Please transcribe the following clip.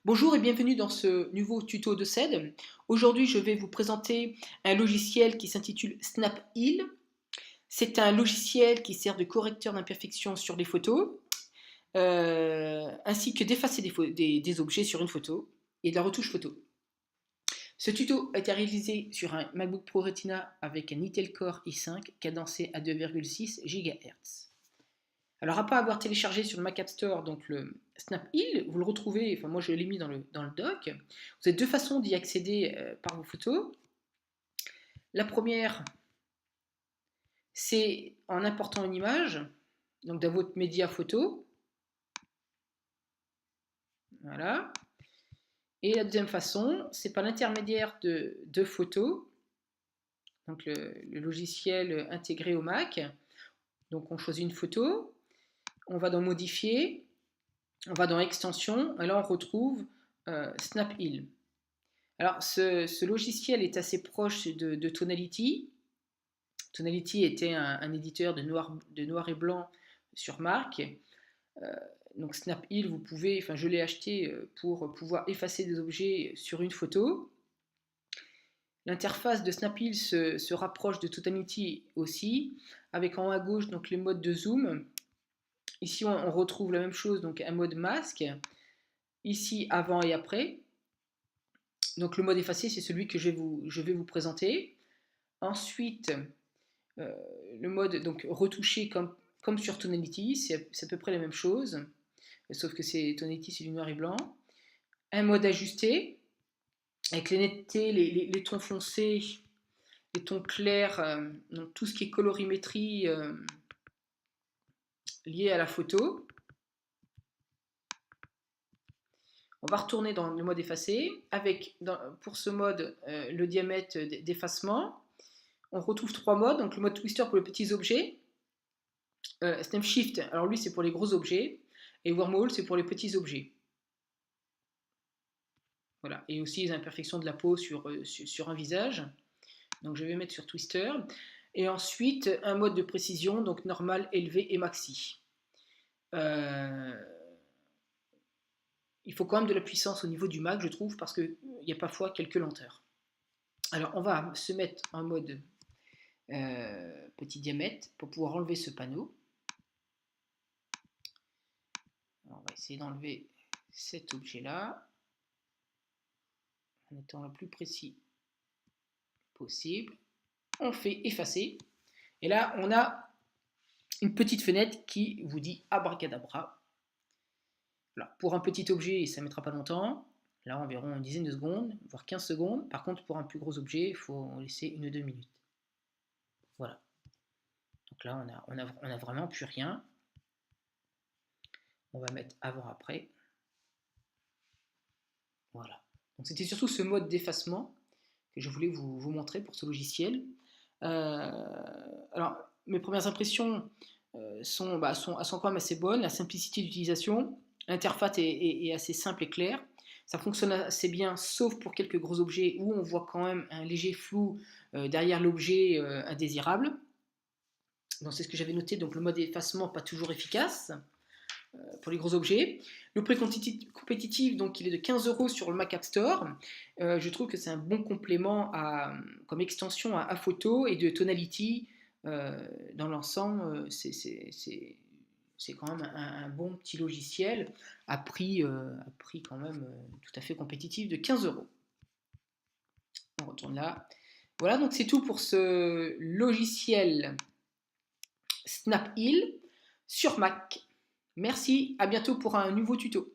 Bonjour et bienvenue dans ce nouveau tuto de CED. Aujourd'hui, je vais vous présenter un logiciel qui s'intitule Snaphill. C'est un logiciel qui sert de correcteur d'imperfections sur les photos, ainsi que d'effacer des objets sur une photo et de la retouche photo. Ce tuto a été réalisé sur un MacBook Pro Retina avec un Intel Core i5 cadencé à 2,6 GHz. Alors, après avoir téléchargé sur le Mac App Store donc le Snaphill, vous le retrouvez, enfin moi je l'ai mis dans le doc. Vous avez deux façons d'y accéder par vos photos. La première, c'est en important une image, donc dans votre média photo. Voilà. Et la deuxième façon, c'est par l'intermédiaire de photos, donc le logiciel intégré au Mac. Donc on choisit une photo, on va dans Modifier, on va dans Extension, et là on retrouve Snaphill. Alors ce logiciel est assez proche de Tonality. Tonality était un éditeur de noir et blanc sur Mac. Donc Snaphill, vous pouvez, enfin je l'ai acheté pour pouvoir effacer des objets sur une photo. L'interface de Snaphill se rapproche de Tonality aussi, avec en haut à gauche donc les modes de zoom. Ici on retrouve la même chose, donc un mode masque. Ici avant et après. Donc le mode effacé, c'est celui que je vais vous présenter. Ensuite, le mode donc retouché comme sur Tonality, c'est à peu près la même chose, sauf que Tonality c'est du noir et blanc. Un mode ajusté, avec les nettetés, les tons foncés, les tons clairs, donc tout ce qui est colorimétrie lié à la photo. On va retourner dans le mode effacé, avec pour ce mode le diamètre d'effacement. On retrouve trois modes, donc le mode twister pour les petits objets, Snap Shift, alors lui c'est pour les gros objets, et Wormhole c'est pour les petits objets. Voilà, et aussi les imperfections de la peau sur un visage. Donc je vais mettre sur Twister. Et ensuite un mode de précision, donc normal, élevé et maxi. Il faut quand même de la puissance au niveau du Mac, je trouve, parce qu'il y a parfois quelques lenteurs. Alors on va se mettre en mode petit diamètre pour pouvoir enlever ce panneau. Alors, on va essayer d'enlever cet objet-là en étant le plus précis possible. On fait effacer. Et là, on a une petite fenêtre qui vous dit abracadabra. Voilà. Pour un petit objet, ça ne mettra pas longtemps. Là, environ une dizaine de secondes, voire 15 secondes. Par contre, pour un plus gros objet, il faut laisser 1-2 minutes. Voilà. Donc là, on a vraiment plus rien. On va mettre avant-après. Voilà. Donc c'était surtout ce mode d'effacement que je voulais vous montrer pour ce logiciel. Alors, mes premières impressions sont quand même assez bonnes. La simplicité d'utilisation, l'interface est assez simple et claire. Ça fonctionne assez bien, sauf pour quelques gros objets où on voit quand même un léger flou derrière l'objet indésirable. Donc c'est ce que j'avais noté, donc le mode effacement pas toujours efficace pour les gros objets. Le prix compétitif, donc il est de 15 € sur le Mac App Store. Je trouve que c'est un bon complément comme extension à photo et de Tonality. Dans l'ensemble, c'est quand même un bon petit logiciel à prix quand même tout à fait compétitif de 15 €. On retourne là. Voilà, donc c'est tout pour ce logiciel Snaphill sur Mac. Merci, à bientôt pour un nouveau tuto.